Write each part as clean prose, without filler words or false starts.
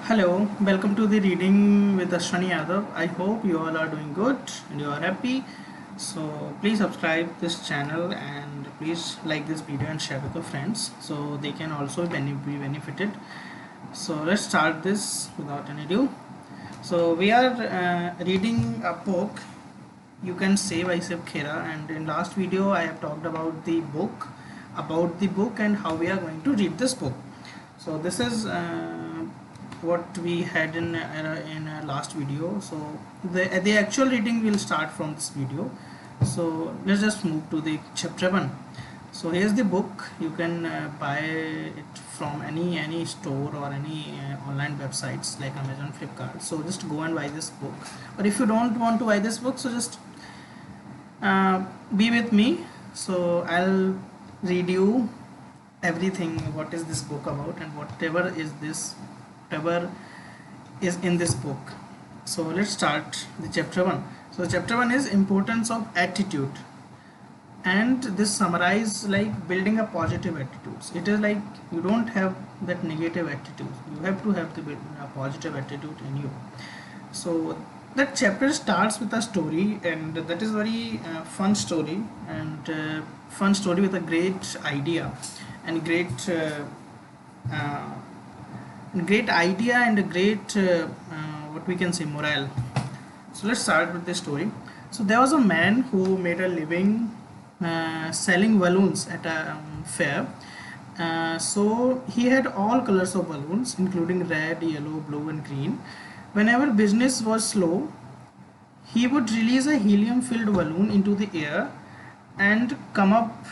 Hello, welcome to the reading with Ashwani Yadav. I hope you all are doing good and you are happy. So please subscribe this channel and please like this video and share with your friends so they can also be benefited. So let's start this without any ado. So we are reading a book, You Can Say by Shiv Khera, and in last video I have talked about the book, and how we are going to read this book. So this is what we had in last video. So the actual reading will start from this video. So let's just move to the chapter 1. So here's the book. You can buy it from any store or any online websites like Amazon, Flipkart. So just go and buy this book. But if you don't want to buy this book, so just be with me. So I'll read you everything what is this book about and whatever is in this book. So let's start the chapter 1. So chapter 1 is importance of attitude, and this summarize like building a positive attitudes. It is like you don't have that negative attitude, you have to have a positive attitude in you. So that chapter starts with a story, and that is very fun story, and fun story with a great idea and uh, great idea and a great what we can say morale. So let's start with the story. So there was a man who made a living selling balloons at a fair. So he had all colors of balloons including red, yellow, blue and green. Whenever business was slow, he would release a helium filled balloon into the air and come up,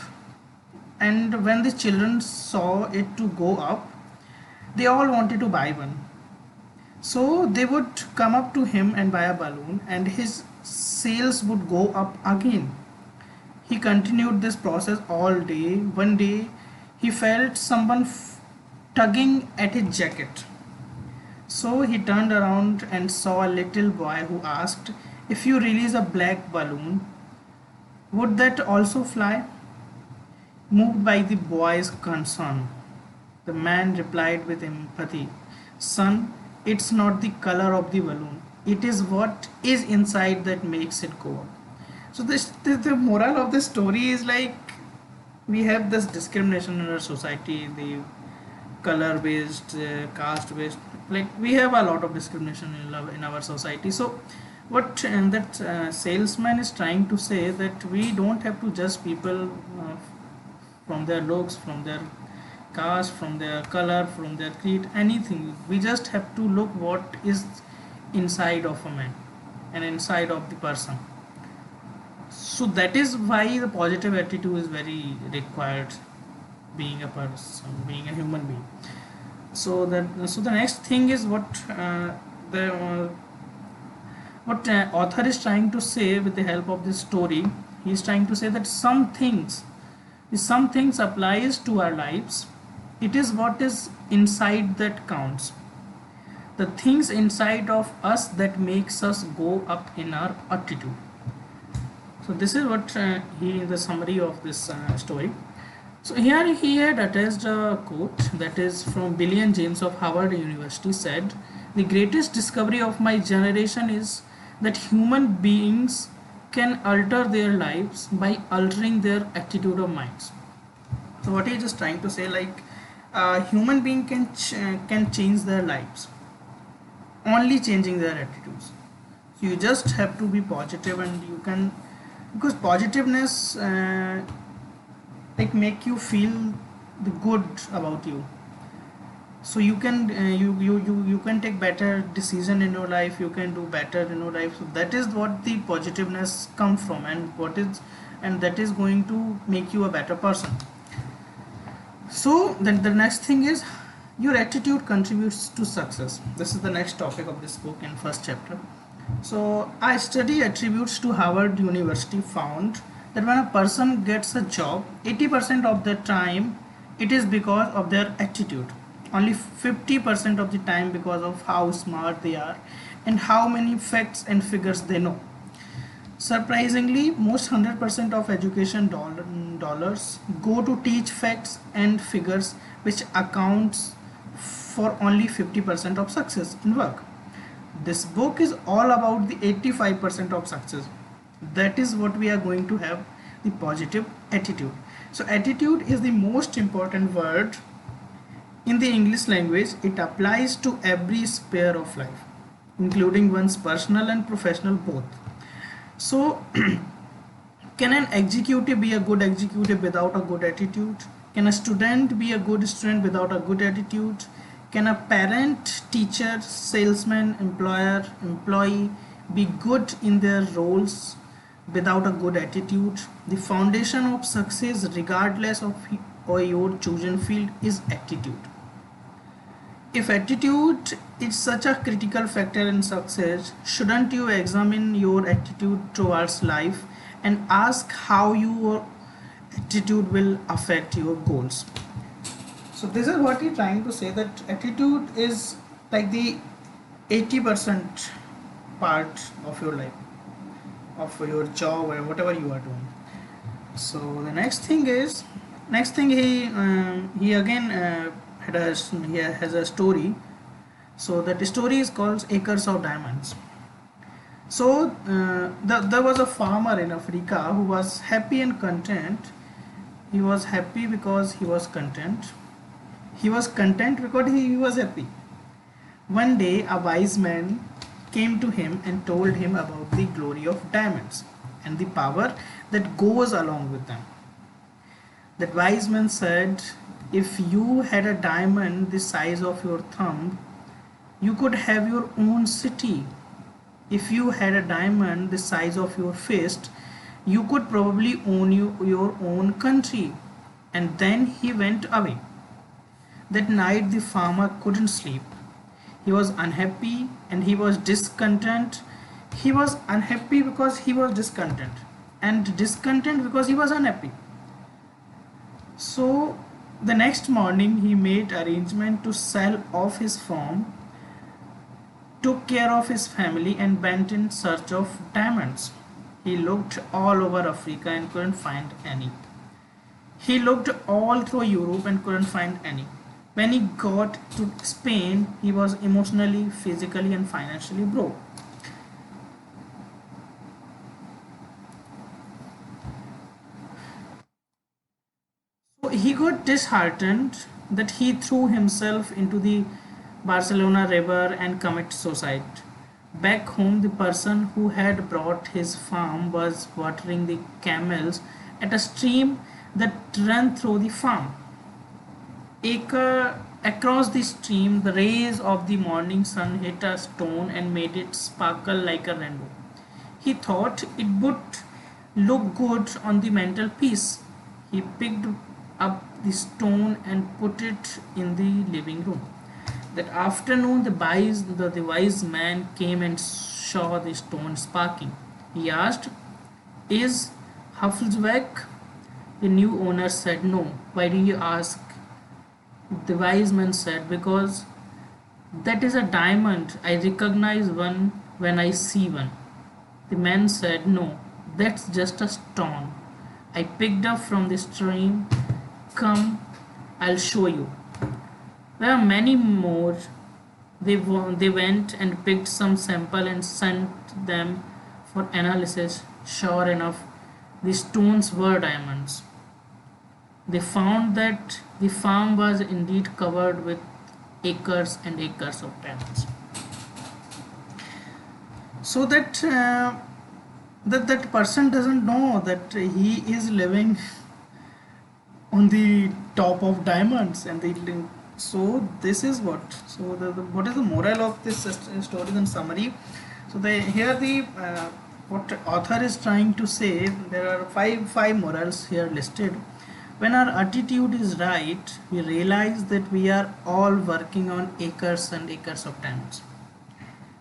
and when the children saw it to go up, they all wanted to buy one. So they would come up to him and buy a balloon, and his sales would go up again. He continued this process all day. One day, he felt someone tugging at his jacket. So he turned around and saw a little boy who asked, "If you release a black balloon, would that also fly?" Moved by the boy's concern, the man replied with empathy, "Son, it's not the color of the balloon. It is what is inside that makes it go up." So the moral of the story is like we have this discrimination in our society, the color based, caste based. Like we have a lot of discrimination in our society. So what that salesman is trying to say that we don't have to judge people from their looks, from their caste, from their color, from their creed, anything. We just have to look what is inside of a man and inside of the person. So that is why the positive attitude is very required, being a person, being a human being. So the next thing is what author is trying to say with the help of this story. He is trying to say that some things applies to our lives. It is what is inside that counts, the things inside of us that makes us go up in our attitude. So this is what the summary of this story. So here he had attached a quote that is from William James of Harvard University. Said, "The greatest discovery of my generation is that human beings can alter their lives by altering their attitude of minds." So what he is just trying to say, like a human being can change their lives only changing their attitudes. So you just have to be positive, and you can, because positiveness like make you feel the good about you. So you can you can take better decision in your life, you can do better in your life. So that is what the positiveness come from, and that is going to make you a better person. So then the next thing is your attitude contributes to success. This is the next topic of this book in first chapter. So a study attributes to Harvard University found that when a person gets a job, 80% of the time it is because of their attitude. Only 50% of the time because of how smart they are and how many facts and figures they know. Surprisingly, most 100% of education dollars go to teach facts and figures, which accounts for only 50% of success in work. This book is all about the 85% of success. That is what we are going to have, the positive attitude. So attitude is the most important word in the English language. It applies to every sphere of life, including one's personal and professional both. So can an executive be a good executive without a good attitude? Can a student be a good student without a good attitude? Can a parent, teacher, salesman, employer, employee be good in their roles without a good attitude? The foundation of success, regardless of your chosen field, is attitude. If attitude is such a critical factor in success, shouldn't you examine your attitude towards life and ask how your attitude will affect your goals? So this is what he's trying to say, that attitude is like the 80% part of your life, of your job or whatever you are doing. So the next thing he again he has a story. So that story is called Acres of Diamonds. So there was a farmer in Africa who was happy and content. He was happy because he was content. He was content because he was happy. One day a wise man came to him and told him about the glory of diamonds and the power that goes along with them. That wise man said, if you had a diamond the size of your thumb, you could have your own city. If you had a diamond the size of your fist, you could probably own your own country. And then he went away. That night the farmer couldn't sleep. He was unhappy and he was discontent. He was unhappy because he was discontent, and discontent because he was unhappy. So the next morning he made arrangement to sell off his farm, took care of his family, and went in search of diamonds. He looked all over Africa and couldn't find any. He looked all through Europe and couldn't find any. When he got to Spain, he was emotionally, physically, and financially broke. So he got disheartened that he threw himself into the Barcelona river and committed suicide. Back home, the person who had brought his farm was watering the camels at a stream that ran through the farm. Across the stream, the rays of the morning sun hit a stone and made it sparkle like a rainbow. He thought it would look good on the mantelpiece. He picked up the stone and put it in the living room. That afternoon, the wise man came and saw the stone sparking. He asked, "Is Huffleback?" The new owner said, "No." "Why do you ask?" The wise man said, "Because that is a diamond. I recognize one when I see one." The man said, "No, that's just a stone I picked up from the stream. Come, I'll show you." There are many more. They went and picked some sample and sent them for analysis. Sure enough, the stones were diamonds. They found that the farm was indeed covered with acres and acres of diamonds. So that person doesn't know that he is living on the top of diamonds, and so this is what. So what is the moral of this story in summary? So here the what author is trying to say, there are five morals here listed. When our attitude is right, we realize that we are all working on acres and acres of diamonds.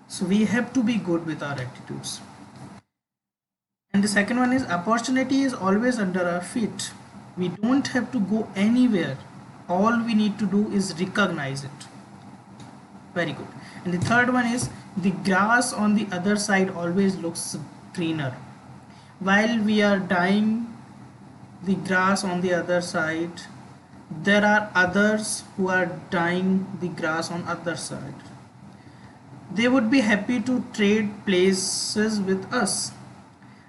So we have to be good with our attitudes. And the second one is, opportunity is always under our feet. We don't have to go anywhere. All we need to do is recognize it. Very good. And the third one is, the grass on the other side always looks greener. While we are dying, the grass on the other side There are others who are dying the grass on other side. They would be happy to trade places with us.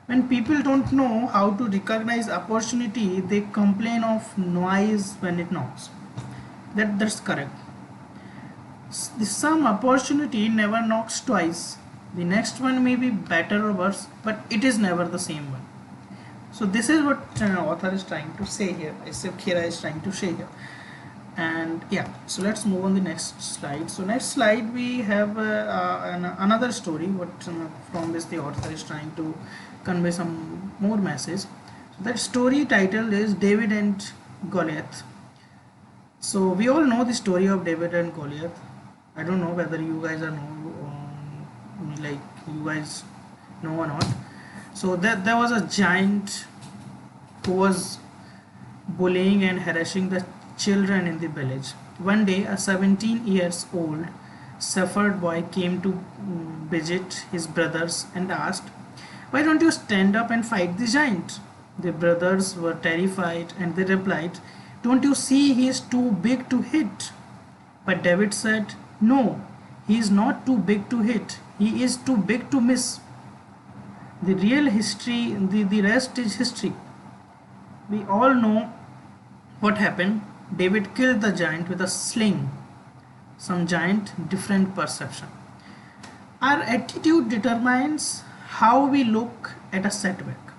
When people don't know how to recognize opportunity, they complain of noise when it knocks. That's correct. Some opportunity never knocks twice. The next one may be better or worse, but it is never the same one. So this is what author is trying to say here. Isif Khera is trying to say here. And yeah, so let's move on the next slide. So next slide we have another story what from which the author is trying to convey some more message. So that story title is David and Goliath. So we all know the story of David and Goliath. I don't know whether you guys are like you guys know or not. So there was a giant who was bullying and harassing the children in the village. One day, a 17 years old shepherd boy came to visit his brothers and asked, "Why don't you stand up and fight the giant?" The brothers were terrified and they replied, "Don't you see he is too big to hit?" But David said, "No, he is not too big to hit. He is too big to miss." The real history, the rest is history. We all know what happened. David killed the giant with a sling. Some giant, different perception. Our attitude determines how we look at a setback.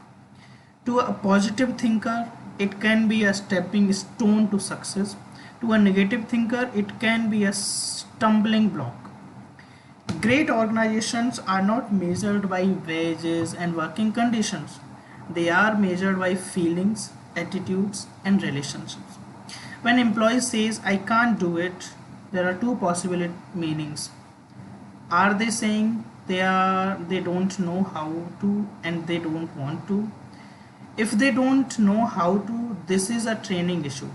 To a positive thinker, it can be a stepping stone to success. To a negative thinker, it can be a stumbling block. Great organizations are not measured by wages and working conditions. They are measured by feelings, attitudes, and relationships. When employee says, "I can't do it," there are two possible meanings. Are they saying they don't know how to and they don't want to? If they don't know how to, this is a training issue.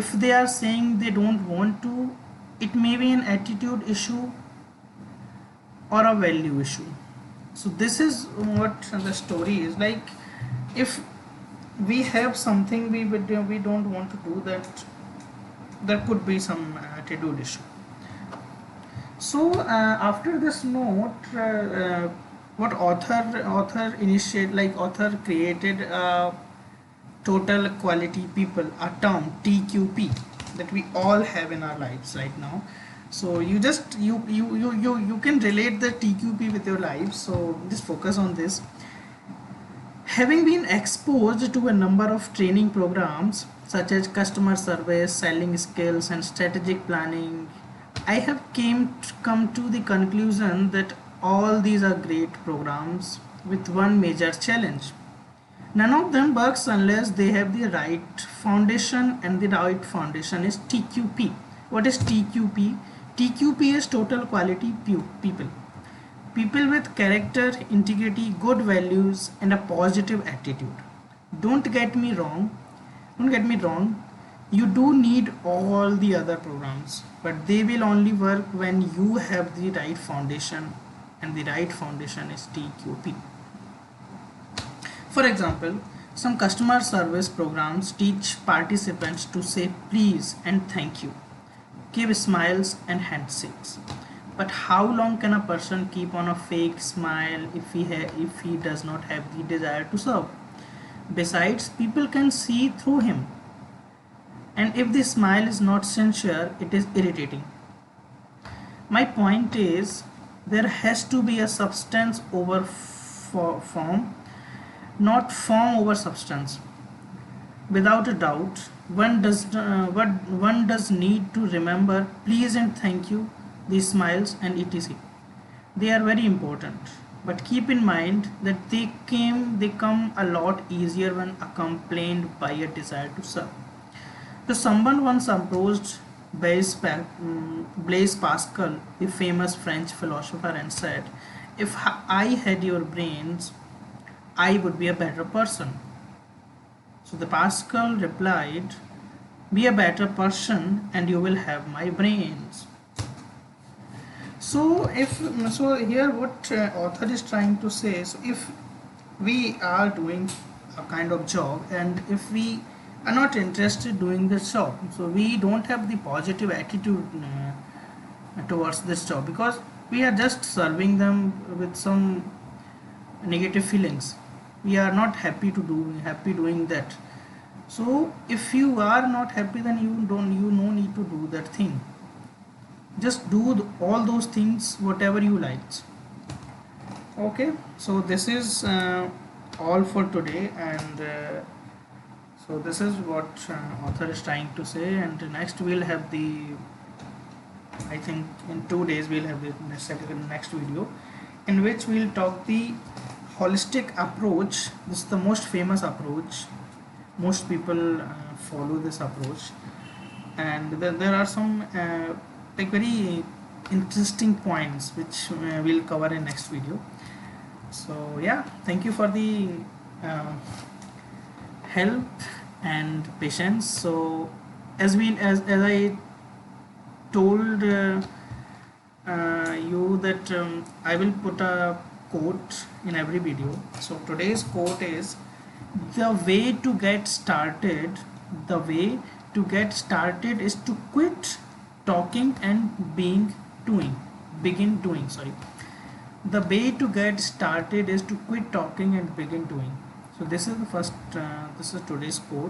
If they are saying they don't want to, it may be an attitude issue or a value issue. So this is what the story is like. If we have something we don't want to do, that there could be some attitude issue. So after this note, what author initiate like author created a total quality people, a term TQP, that we all have in our lives right now. So you just you can relate the TQP with your life, so just focus on this. Having been exposed to a number of training programs such as customer service, selling skills, and strategic planning, I have come to the conclusion that all these are great programs with one major challenge. None of them works unless they have the right foundation, and the right foundation is TQP. What is TQP? TQP is total quality people. People with character, integrity, good values, and a positive attitude. Don't get me wrong. Don't get me wrong. You do need all the other programs, but they will only work when you have the right foundation, and the right foundation is TQP. For example, some customer service programs teach participants to say please and thank you, give smiles and handshakes. But how long can a person keep on a fake smile if he does not have the desire to serve? Besides, people can see through him. And if the smile is not sincere, it is irritating. My point is, there has to be a substance over form, not form over substance. Without a doubt, one does need to remember please and thank you, the smiles and etc. They are very important, but keep in mind that they come a lot easier when accompanied by a desire to serve. So someone once approached Blaise Pascal, the famous French philosopher, and said, "If I had your brains, I would be a better person." So the Pascal replied, "Be a better person and you will have my brains." So here what author is trying to say, so if we are doing a kind of job, and if we are not interested doing this job. So we don't have the positive attitude towards this job, because we are just serving them with some negative feelings. We are not happy doing that. So if you are not happy, then you no need to do that thing. Just do all those things whatever you liked. Okay, so this is all for today, and so this is what author is trying to say. And next we'll have the, I think in 2 days we'll have the next video, in which we'll talk the holistic approach. This is the most famous approach. Most people follow this approach, and there are some like very interesting points which we'll cover in next video. So yeah, thank you for the uh, help and patience. So as I told you that I will put a quote in every video. So today's quote is, the way to get started is to quit talking and begin doing. Sorry, the way to get started is to quit talking and begin doing. So this is the first this is today's quote.